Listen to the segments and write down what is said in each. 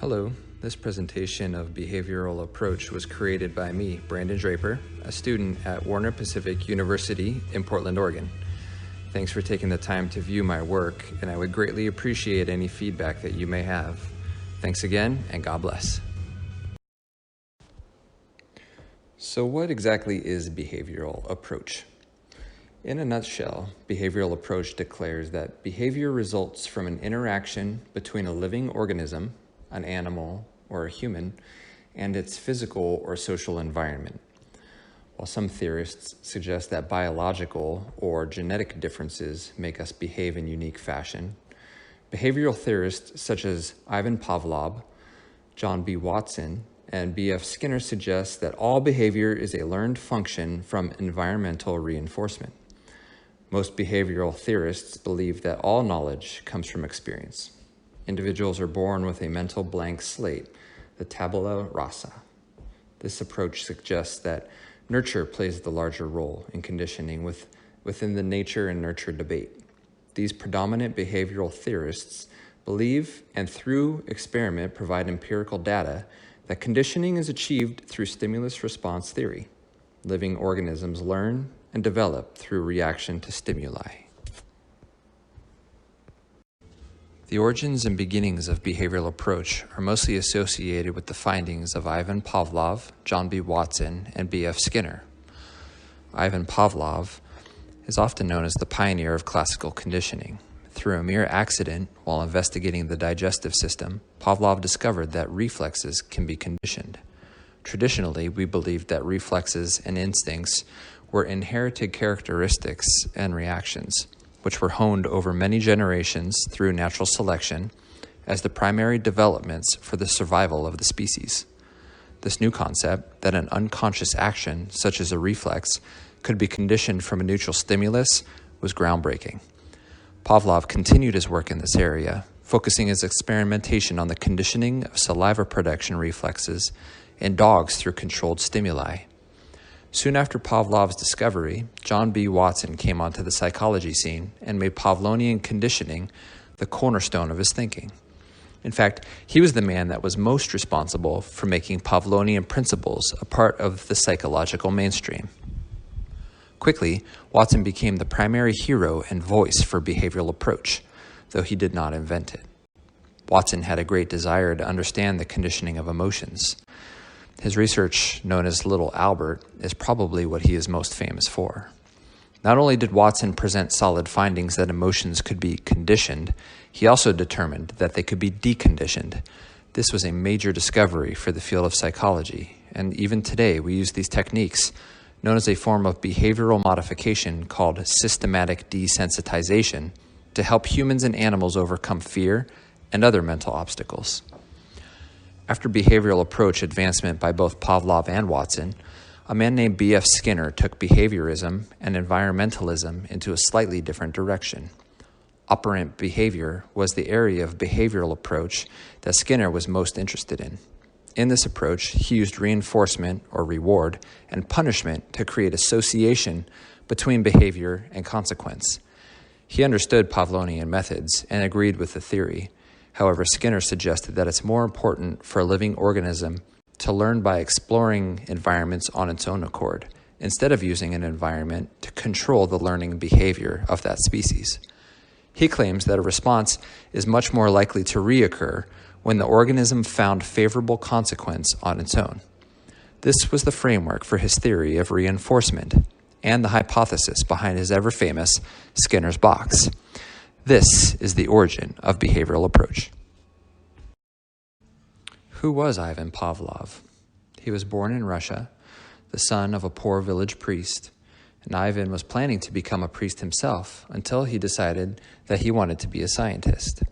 Hello, this presentation of behavioral approach was created by me, Brandon Draper, a student at Warner Pacific University in Portland, Oregon. Thanks for taking the time to view my work, and I would greatly appreciate any feedback that you may have. Thanks again, and God bless. So what exactly is behavioral approach? In a nutshell, behavioral approach declares that behavior results from an interaction between a living organism, an animal or a human, and its physical or social environment. While some theorists suggest that biological or genetic differences make us behave in unique fashion, behavioral theorists such as Ivan Pavlov, John B. Watson, and B.F. Skinner suggest that all behavior is a learned function from environmental reinforcement. Most behavioral theorists believe that all knowledge comes from experience. Individuals are born with a mental blank slate, the tabula rasa. This approach suggests that nurture plays the larger role in conditioning within the nature and nurture debate. These predominant behavioral theorists believe, and through experiment provide empirical data, that conditioning is achieved through stimulus-response theory. Living organisms learn and develop through reaction to stimuli. The origins and beginnings of behavioral approach are mostly associated with the findings of Ivan Pavlov, John B. Watson, and B.F. Skinner. Ivan Pavlov is often known as the pioneer of classical conditioning. Through a mere accident, while investigating the digestive system, Pavlov discovered that reflexes can be conditioned. Traditionally, we believed that reflexes and instincts were inherited characteristics and reactions, which were honed over many generations through natural selection as the primary developments for the survival of the species. This new concept, that an unconscious action, such as a reflex, could be conditioned from a neutral stimulus, was groundbreaking. Pavlov continued his work in this area, focusing his experimentation on the conditioning of saliva production reflexes in dogs through controlled stimuli. Soon after Pavlov's discovery, John B. Watson came onto the psychology scene and made Pavlovian conditioning the cornerstone of his thinking. In fact, he was the man that was most responsible for making Pavlovian principles a part of the psychological mainstream. Quickly, Watson became the primary hero and voice for behavioral approach, though he did not invent it. Watson had a great desire to understand the conditioning of emotions. His research, known as Little Albert, is probably what he is most famous for. Not only did Watson present solid findings that emotions could be conditioned, he also determined that they could be deconditioned. This was a major discovery for the field of psychology, and even today we use these techniques, known as a form of behavioral modification called systematic desensitization, to help humans and animals overcome fear and other mental obstacles. After behavioral approach advancement by both Pavlov and Watson, a man named B.F. Skinner took behaviorism and environmentalism into a slightly different direction. Operant behavior was the area of behavioral approach that Skinner was most interested in. In this approach, he used reinforcement or reward and punishment to create association between behavior and consequence. He understood Pavlovian methods and agreed with the theory. However, Skinner suggested that it's more important for a living organism to learn by exploring environments on its own accord, instead of using an environment to control the learning behavior of that species. He claims that a response is much more likely to reoccur when the organism found favorable consequence on its own. This was the framework for his theory of reinforcement and the hypothesis behind his ever-famous Skinner's box. This is the origin of behavioral approach. Who was Ivan Pavlov? He was born in Russia, the son of a poor village priest, and Ivan was planning to become a priest himself until he decided that he wanted to be a scientist.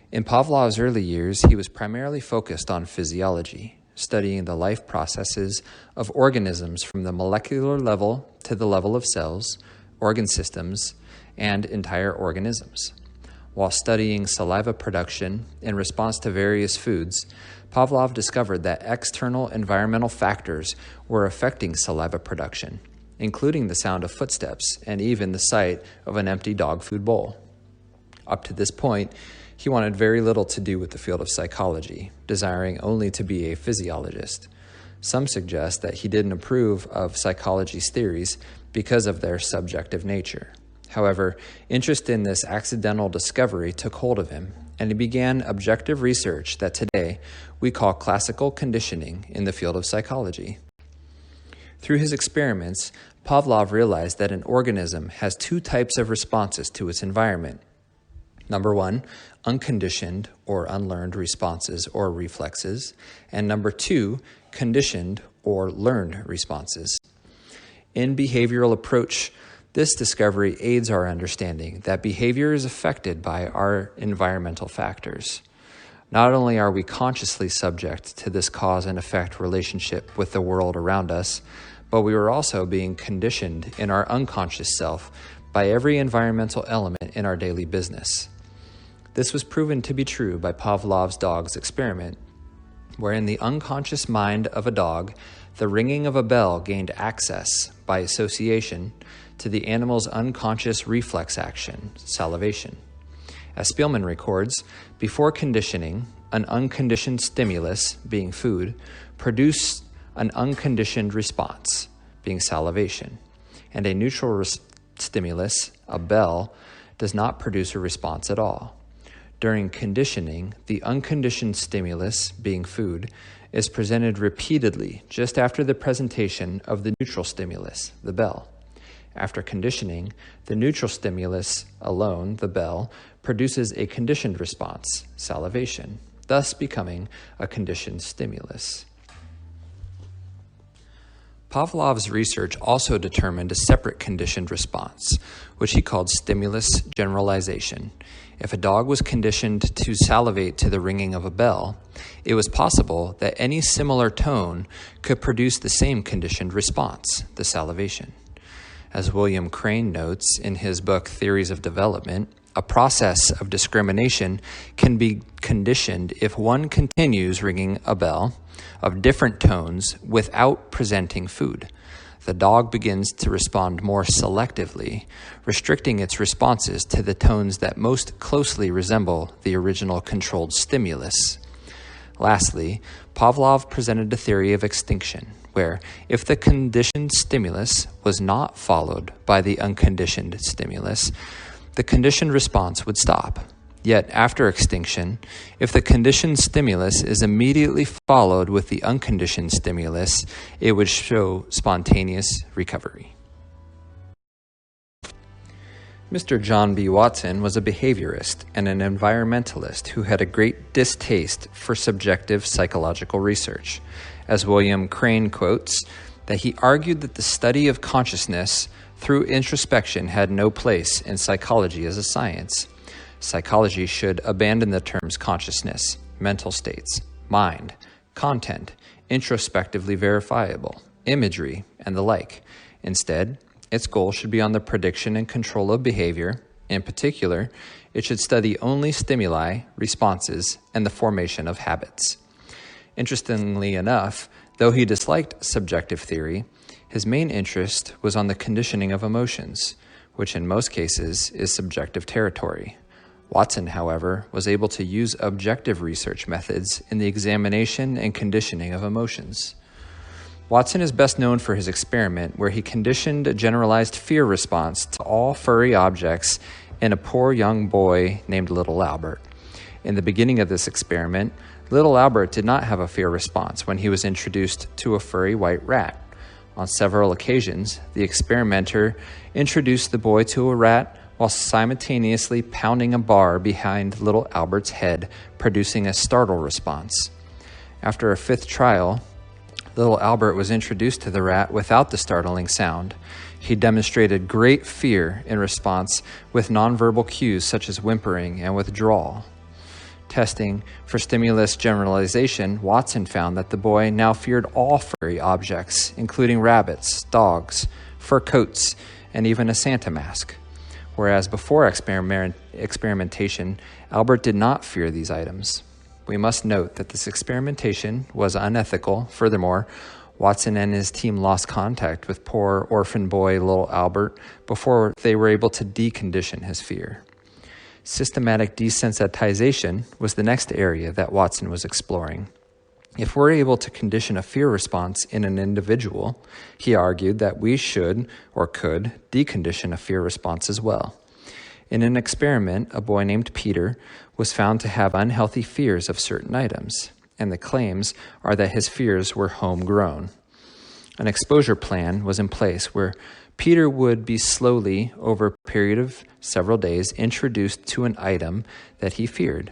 In Pavlov's early years, he was primarily focused on physiology, studying the life processes of organisms from the molecular level to the level of cells, organ systems, and entire organisms. While studying saliva production in response to various foods, Pavlov discovered that external environmental factors were affecting saliva production, including the sound of footsteps and even the sight of an empty dog food bowl. Up to this point, He wanted very little to do with the field of psychology, desiring only to be a physiologist. Some suggest that he didn't approve of psychology's theories because of their subjective nature. However, interest in this accidental discovery took hold of him, and he began objective research that today we call classical conditioning in the field of psychology. Through his experiments, Pavlov realized that an organism has two types of responses to its environment. Number one, unconditioned or unlearned responses or reflexes, and number two, conditioned or learned responses. In behavioral approach, this discovery aids our understanding that behavior is affected by our environmental factors. Not only are we consciously subject to this cause and effect relationship with the world around us, but we are also being conditioned in our unconscious self by every environmental element in our daily business. This was proven to be true by Pavlov's dog's experiment, where in the unconscious mind of a dog, the ringing of a bell gained access, by association, to the animal's unconscious reflex action, salivation. As Spielman records, before conditioning, an unconditioned stimulus, being food, produced an unconditioned response, being salivation, and a neutral stimulus, a bell, does not produce a response at all. During conditioning, the unconditioned stimulus, being food, is presented repeatedly just after the presentation of the neutral stimulus, the bell. After conditioning, the neutral stimulus alone, the bell, produces a conditioned response, salivation, thus becoming a conditioned stimulus. Pavlov's research also determined a separate conditioned response, which he called stimulus generalization. If a dog was conditioned to salivate to the ringing of a bell, it was possible that any similar tone could produce the same conditioned response, the salivation. As William Crane notes in his book Theories of Development, a process of discrimination can be conditioned if one continues ringing a bell of different tones without presenting food. The dog begins to respond more selectively, restricting its responses to the tones that most closely resemble the original controlled stimulus. Lastly, Pavlov presented a theory of extinction, where if the conditioned stimulus was not followed by the unconditioned stimulus, the conditioned response would stop. Yet after extinction, if the conditioned stimulus is immediately followed with the unconditioned stimulus, it would show spontaneous recovery. Mr. John B. Watson was a behaviorist and an environmentalist who had a great distaste for subjective psychological research. As William Crane quotes, that he argued that the study of consciousness through introspection had no place in psychology as a science. Psychology should abandon the terms consciousness, mental states, mind, content, introspectively verifiable, imagery, and the like. Instead, its goal should be on the prediction and control of behavior. In particular, it should study only stimuli, responses, and the formation of habits. Interestingly enough, though he disliked subjective theory, his main interest was on the conditioning of emotions, which in most cases is subjective territory. Watson, however, was able to use objective research methods in the examination and conditioning of emotions. Watson is best known for his experiment where he conditioned a generalized fear response to all furry objects in a poor young boy named Little Albert. In the beginning of this experiment, Little Albert did not have a fear response when he was introduced to a furry white rat. On several occasions, the experimenter introduced the boy to a rat while simultaneously pounding a bar behind Little Albert's head, producing a startle response. After a fifth trial, Little Albert was introduced to the rat without the startling sound. He demonstrated great fear in response with nonverbal cues such as whimpering and withdrawal. Testing for stimulus generalization, Watson found that the boy now feared all furry objects, including rabbits, dogs, fur coats, and even a Santa mask. Whereas before experimentation, Albert did not fear these items. We must note that this experimentation was unethical. Furthermore, Watson and his team lost contact with poor orphan boy Little Albert before they were able to decondition his fear. Systematic desensitization was the next area that Watson was exploring. If we're able to condition a fear response in an individual, he argued that we should or could decondition a fear response as well. In an experiment, a boy named Peter was found to have unhealthy fears of certain items, and the claims are that his fears were homegrown. An exposure plan was in place where Peter would be slowly, over a period of several days, introduced to an item that he feared.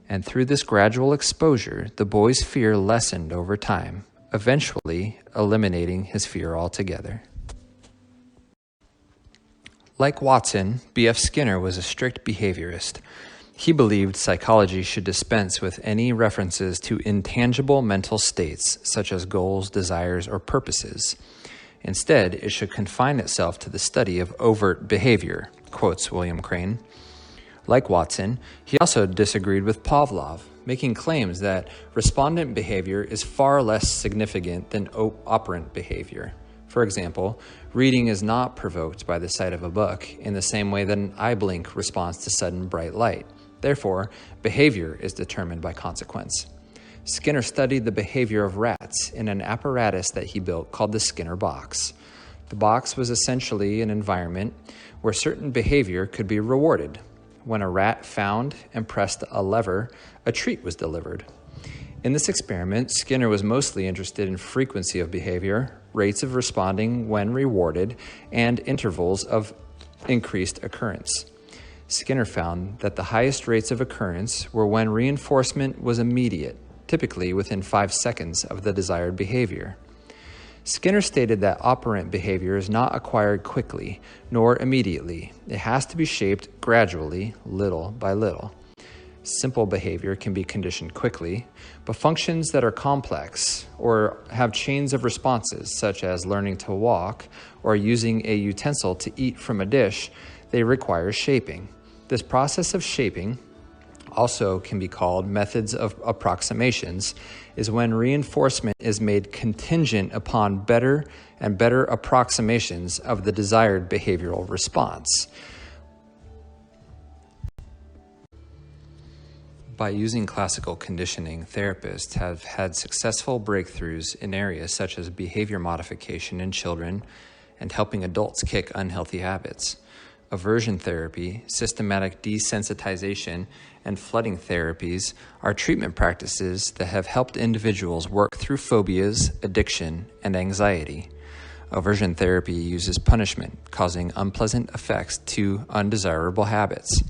And through this gradual exposure, the boy's fear lessened over time, eventually eliminating his fear altogether. Like Watson, B.F. Skinner was a strict behaviorist. He believed psychology should dispense with any references to intangible mental states, such as goals, desires, or purposes. Instead, it should confine itself to the study of overt behavior, quotes William Crane. Like Watson, he also disagreed with Pavlov, making claims that respondent behavior is far less significant than operant behavior. For example, reading is not provoked by the sight of a book in the same way that an eye blink responds to sudden bright light. Therefore, behavior is determined by consequence. Skinner studied the behavior of rats in an apparatus that he built called the Skinner box. The box was essentially an environment where certain behavior could be rewarded. When a rat found and pressed a lever, a treat was delivered. In this experiment, Skinner was mostly interested in frequency of behavior, rates of responding when rewarded, and intervals of increased occurrence. Skinner found that the highest rates of occurrence were when reinforcement was immediate, typically within 5 seconds of the desired behavior. Skinner stated that operant behavior is not acquired quickly, nor immediately. It has to be shaped gradually, little by little. Simple behavior can be conditioned quickly, but functions that are complex or have chains of responses, such as learning to walk or using a utensil to eat from a dish, they require shaping. This process of shaping, also can be called methods of approximations, is when reinforcement is made contingent upon better and better approximations of the desired behavioral response. By using classical conditioning, therapists have had successful breakthroughs in areas such as behavior modification in children and helping adults kick unhealthy habits. Aversion therapy, systematic desensitization, and flooding therapies are treatment practices that have helped individuals work through phobias, addiction, and anxiety. Aversion therapy uses punishment, causing unpleasant effects to undesirable habits.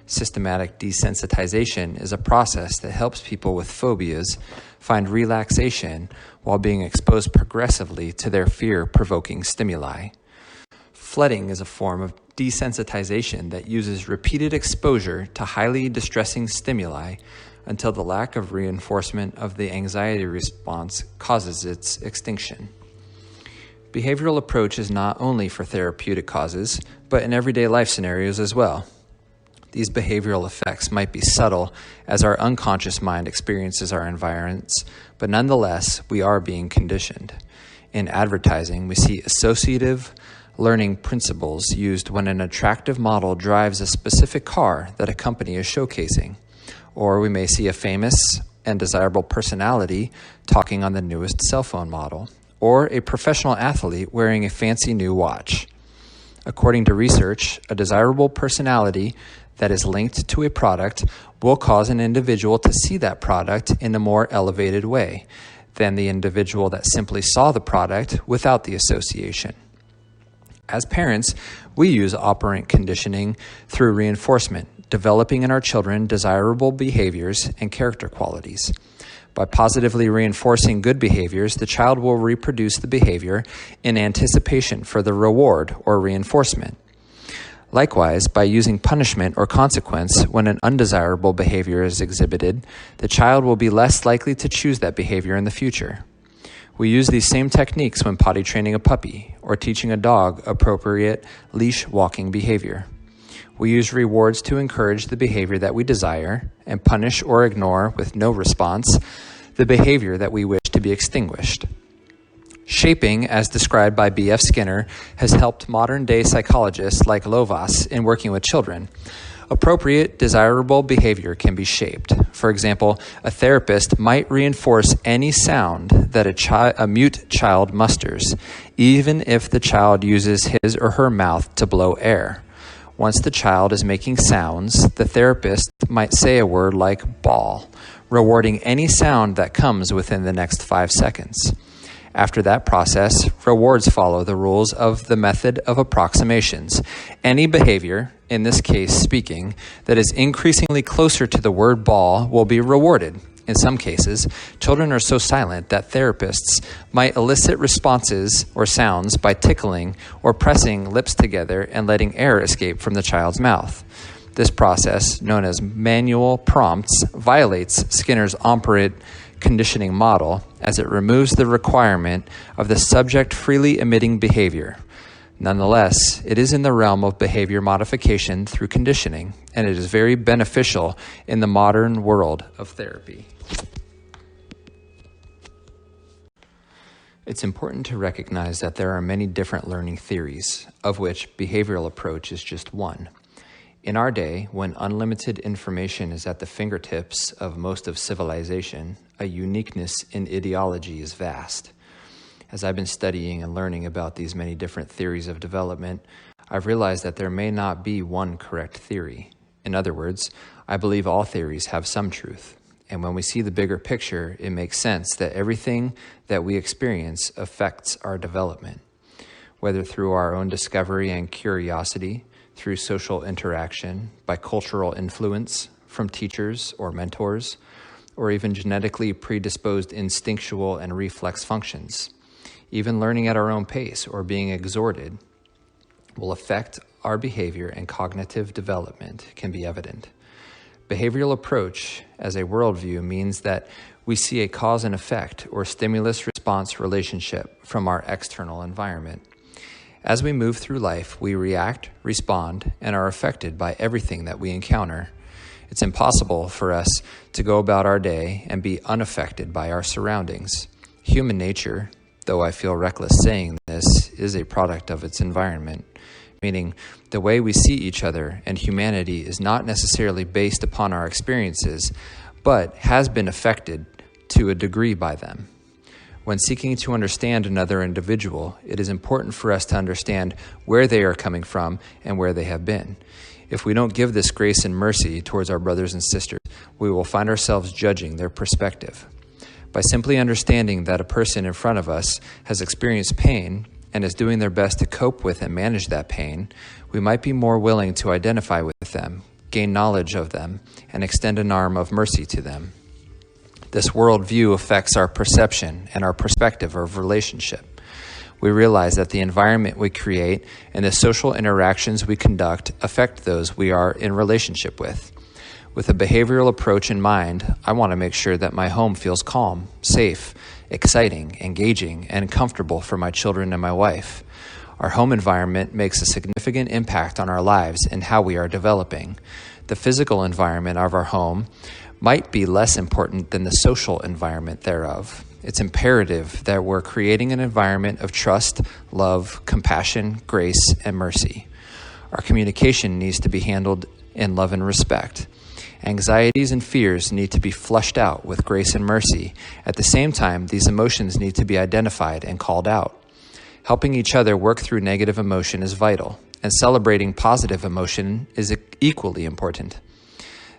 Systematic desensitization is a process that helps people with phobias find relaxation while being exposed progressively to their fear-provoking stimuli. Flooding is a form of desensitization that uses repeated exposure to highly distressing stimuli until the lack of reinforcement of the anxiety response causes its extinction. Behavioral approach is not only for therapeutic causes, but in everyday life scenarios as well. These behavioral effects might be subtle as our unconscious mind experiences our environments, but nonetheless, we are being conditioned. In advertising, we see associative learning principles used when an attractive model drives a specific car that a company is showcasing. Or we may see a famous and desirable personality talking on the newest cell phone model, or a professional athlete wearing a fancy new watch. According to research, a desirable personality that is linked to a product will cause an individual to see that product in a more elevated way than the individual that simply saw the product without the association. As parents, we use operant conditioning through reinforcement, developing in our children desirable behaviors and character qualities. By positively reinforcing good behaviors, the child will reproduce the behavior in anticipation for the reward or reinforcement. Likewise, by using punishment or consequence when an undesirable behavior is exhibited, the child will be less likely to choose that behavior in the future. We use these same techniques when potty training a puppy or teaching a dog appropriate leash walking behavior. We use rewards to encourage the behavior that we desire and punish or ignore with no response the behavior that we wish to be extinguished. Shaping, as described by B.F. Skinner, has helped modern-day psychologists like Lovaas in working with children. Appropriate, desirable behavior can be shaped. For example, a therapist might reinforce any sound that a mute child musters, even if the child uses his or her mouth to blow air. Once the child is making sounds, the therapist might say a word like ball, rewarding any sound that comes within the next 5 seconds. After that process, rewards follow the rules of the method of approximations. Any behavior, in this case speaking, that is increasingly closer to the word ball will be rewarded. In some cases, children are so silent that therapists might elicit responses or sounds by tickling or pressing lips together and letting air escape from the child's mouth. This process, known as manual prompts, violates Skinner's operant conditioning model as it removes the requirement of the subject freely emitting behavior. Nonetheless, it is in the realm of behavior modification through conditioning, and it is very beneficial in the modern world of therapy. It's important to recognize that there are many different learning theories, of which behavioral approach is just one. In our day, when unlimited information is at the fingertips of most of civilization, a uniqueness in ideology is vast. As I've been studying and learning about these many different theories of development, I've realized that there may not be one correct theory. In other words, I believe all theories have some truth. And when we see the bigger picture, it makes sense that everything that we experience affects our development, whether through our own discovery and curiosity, through social interaction, by cultural influence from teachers or mentors, or even genetically predisposed instinctual and reflex functions. Even learning at our own pace or being exhorted will affect our behavior, and cognitive development can be evident. Behavioral approach as a worldview means that we see a cause and effect or stimulus-response relationship from our external environment. As we move through life, we react, respond, and are affected by everything that we encounter. It's impossible for us to go about our day and be unaffected by our surroundings. Human nature, though I feel reckless saying this, is a product of its environment, meaning the way we see each other and humanity is not necessarily based upon our experiences, but has been affected to a degree by them. When seeking to understand another individual, it is important for us to understand where they are coming from and where they have been. If we don't give this grace and mercy towards our brothers and sisters, we will find ourselves judging their perspective. By simply understanding that a person in front of us has experienced pain and is doing their best to cope with and manage that pain, we might be more willing to identify with them, gain knowledge of them, and extend an arm of mercy to them. This worldview affects our perception and our perspective of relationship. We realize that the environment we create and the social interactions we conduct affect those we are in relationship with. With a behavioral approach in mind, I want to make sure that my home feels calm, safe, exciting, engaging, and comfortable for my children and my wife. Our home environment makes a significant impact on our lives and how we are developing. The physical environment of our home might be less important than the social environment thereof. It's imperative that we're creating an environment of trust, love, compassion, grace, and mercy. Our communication needs to be handled in love and respect. Anxieties and fears need to be flushed out with grace and mercy. At the same time, these emotions need to be identified and called out. Helping each other work through negative emotion is vital, and celebrating positive emotion is equally important.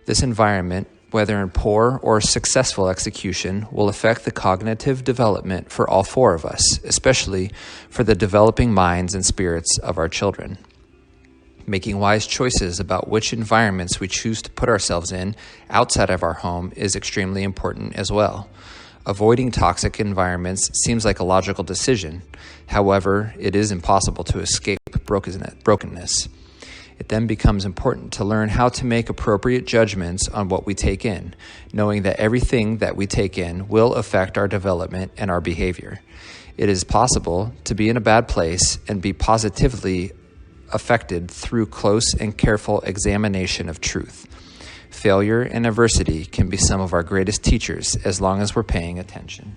This environment, whether in poor or successful execution, will affect the cognitive development for all four of us, especially for the developing minds and spirits of our children. Making wise choices about which environments we choose to put ourselves in outside of our home is extremely important as well. Avoiding toxic environments seems like a logical decision. However, it is impossible to escape brokenness. It then becomes important to learn how to make appropriate judgments on what we take in, knowing that everything that we take in will affect our development and our behavior. It is possible to be in a bad place and be positively affected through close and careful examination of truth. Failure and adversity can be some of our greatest teachers as long as we're paying attention.